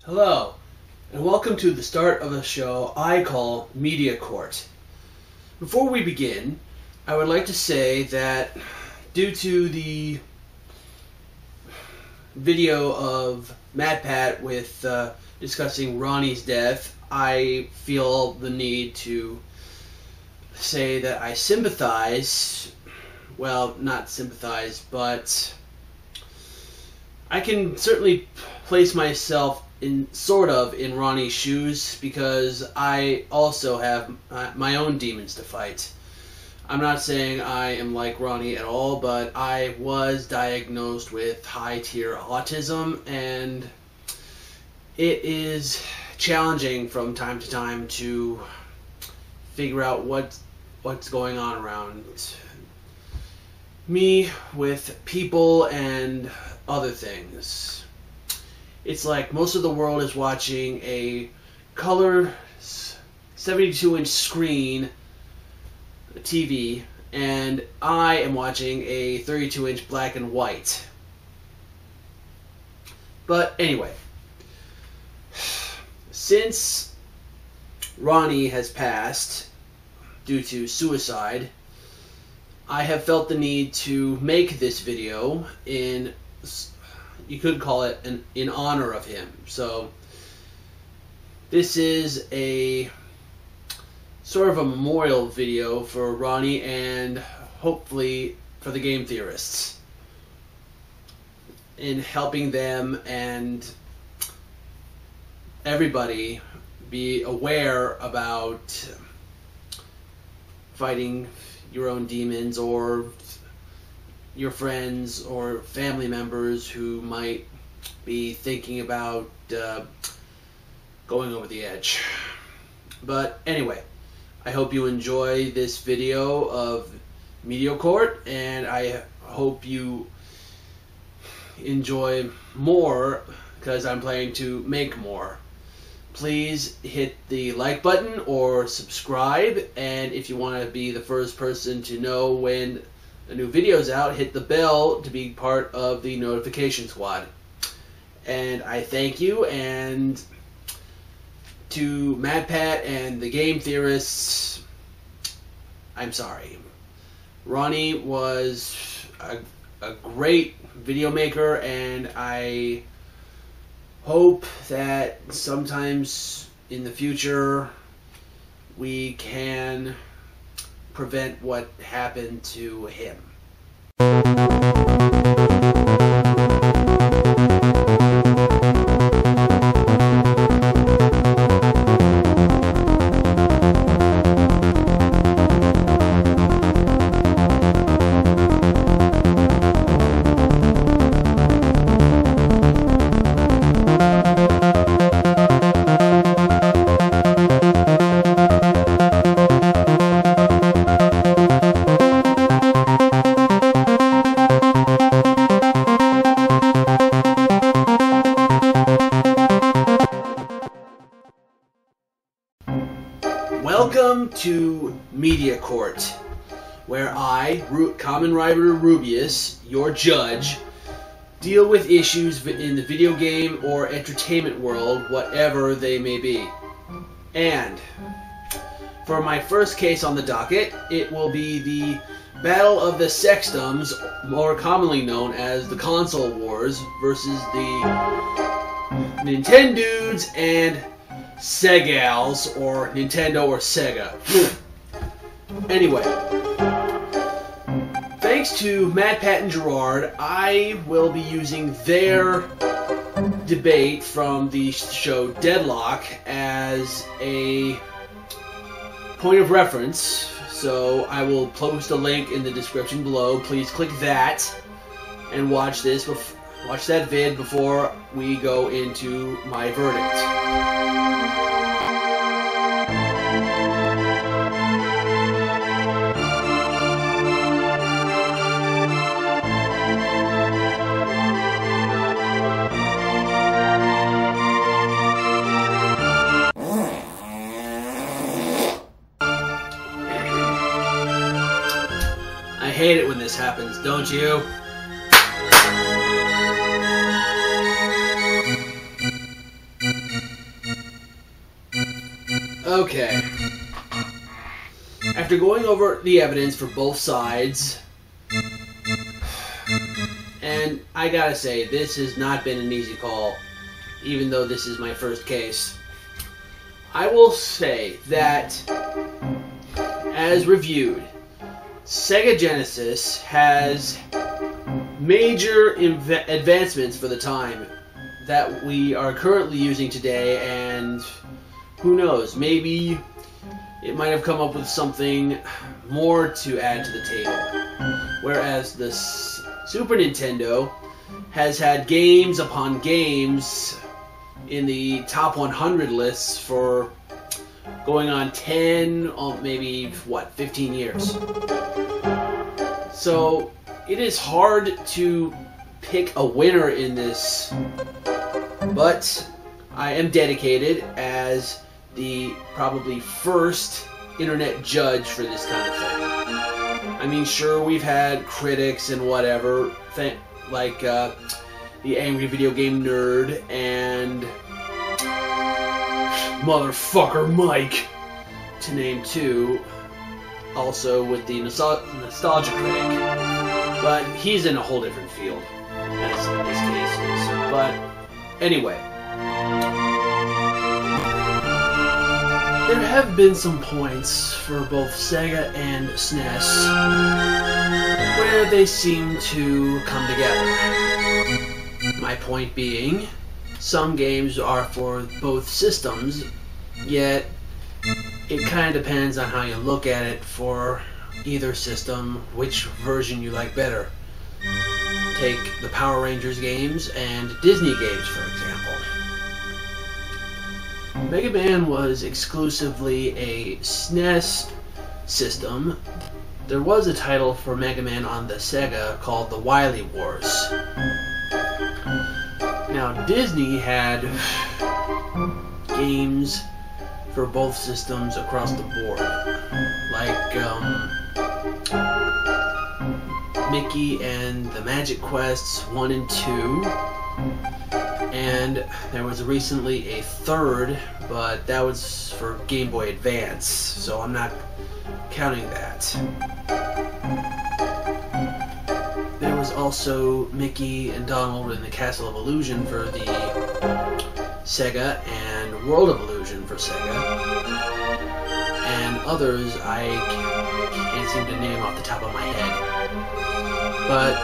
Hello, and welcome to the start of a show I call Media Court. Before we begin, I would like to say that due to the video of MatPat with discussing Ronnie's death, I feel the need to say that I sympathize, well, not sympathize, but I can certainly place myself in Ronnie's shoes, because I also have my own demons to fight. I'm not saying I am like Ronnie at all, but I was diagnosed with high-tier autism, and it is challenging from time to time to figure out what's going on around me with people and other things. It's like most of the world is watching a color 72-inch screen TV, and I am watching a 32-inch black and white. But anyway, since Ronnie has passed due to suicide, I have felt the need to make this video you could call it in honor of him. So this is a sort of a memorial video for Ronnie and hopefully for the game theorists, in helping them and everybody be aware about fighting your own demons, or your friends or family members who might be thinking about going over the edge. But anyway, I hope you enjoy this video of Media Court, and I hope you enjoy more, because I'm planning to make more. Please hit the like button or subscribe, and if you want to be the first person to know when a new video's out, hit the bell to be part of the notification squad. And I thank you, and to MatPat and the game theorists, I'm sorry. Ronnie was a great video maker, and I hope that sometimes in the future we can prevent what happened to him. Welcome to Media Court, where I, Kamen Rider Rubius, your judge, deal with issues in the video game or entertainment world, whatever they may be. And for my first case on the docket, it will be the Battle of the Sextums, more commonly known as the Console Wars, versus the Nintendudes and Segals, or Nintendo or Sega. Anyway, thanks to MatPat and Gerard, I will be using their debate from the show Deadlock as a point of reference, so I will post a link in the description below. Please click that and watch that vid before we go into my verdict. I hate it when this happens, don't you? Okay. After going over the evidence for both sides, and I gotta say, this has not been an easy call, even though this is my first case. I will say that, as reviewed, Sega Genesis has major advancements for the time that we are currently using today, and who knows, maybe it might have come up with something more to add to the table. Whereas the Super Nintendo has had games upon games in the top 100 lists for going on 10, maybe, 15 years. So it is hard to pick a winner in this, but I am dedicated as the probably first internet judge for this kind of thing. I mean, sure, we've had critics and whatever, like the Angry Video Game Nerd and Motherfucker Mike, to name two, also with the Nostalgia Critic, but he's in a whole different field, as in this case is. But anyway, there have been some points for both Sega and SNES where they seem to come together. My point being, some games are for both systems, yet it kind of depends on how you look at it for either system, which version you like better. Take the Power Rangers games and Disney games, for example. Mega Man was exclusively a SNES system. There was a title for Mega Man on the Sega called the Wily Wars. Now, Disney had games for both systems across the board, like Mickey and the Magic Quests 1 and 2, and there was recently a third, but that was for Game Boy Advance, so I'm not counting that. There was also Mickey and Donald in the Castle of Illusion for the Sega, and World of Illusion for Sega, and others I can't seem to name off the top of my head. But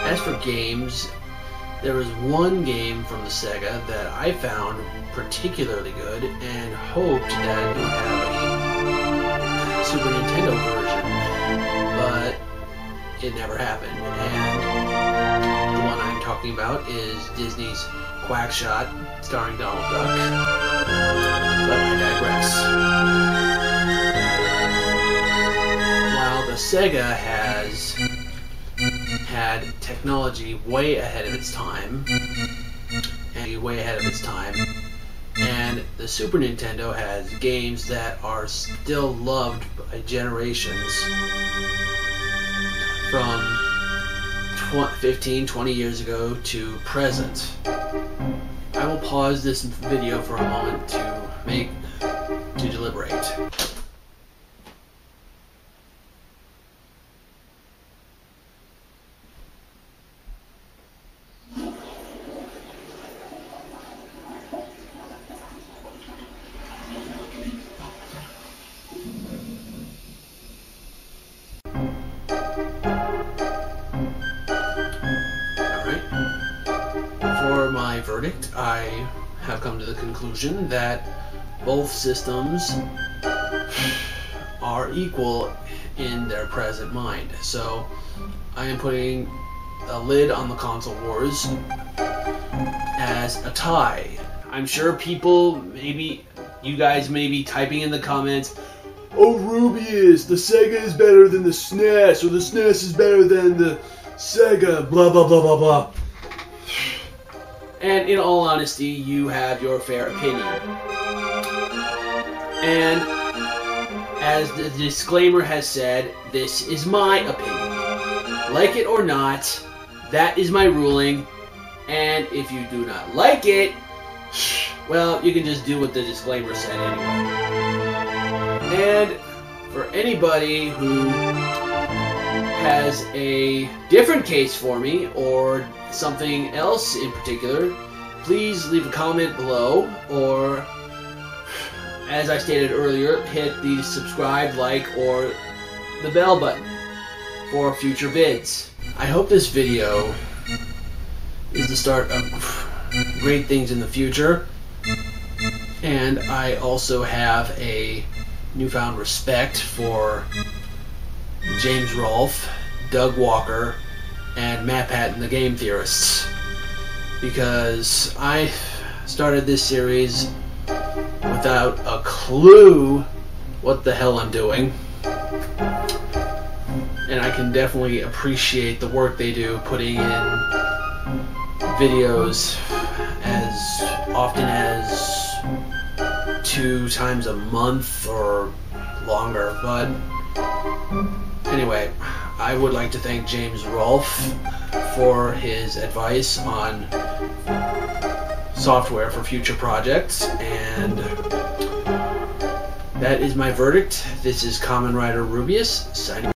as for games, there was one game from the Sega that I found particularly good and hoped that it would have a Super Nintendo version, but it never happened. And the one I'm talking about is Disney's Quackshot, starring Donald Duck. But I digress. While the Sega has had technology way ahead of its time, and the Super Nintendo has games that are still loved by generations from 15, 20 years ago to present. I will pause this video for a moment to deliberate. For my verdict, I have come to the conclusion that both systems are equal in their present mind. So I am putting a lid on the console wars as a tie. I'm sure people, maybe you guys may be typing in the comments, "Oh, Rubius, the Sega is better than the SNES, or the SNES is better than the Sega, blah blah blah blah blah." And in all honesty, you have your fair opinion. And as the disclaimer has said, this is my opinion. Like it or not, that is my ruling. And if you do not like it, well, you can just do what the disclaimer said anyway. And for anybody who has a different case for me, or something else in particular, please leave a comment below, or, as I stated earlier, hit the subscribe, like, or the bell button for future vids. I hope this video is the start of great things in the future, and I also have a newfound respect for James Rolfe, Doug Walker, and Matt Patton, the Game Theorists, because I started this series without a clue what the hell I'm doing, and I can definitely appreciate the work they do putting in videos as often as 2 times a month or longer. But anyway, I would like to thank James Rolfe for his advice on software for future projects, and that is my verdict. This is Kamen Rider Rubius, signing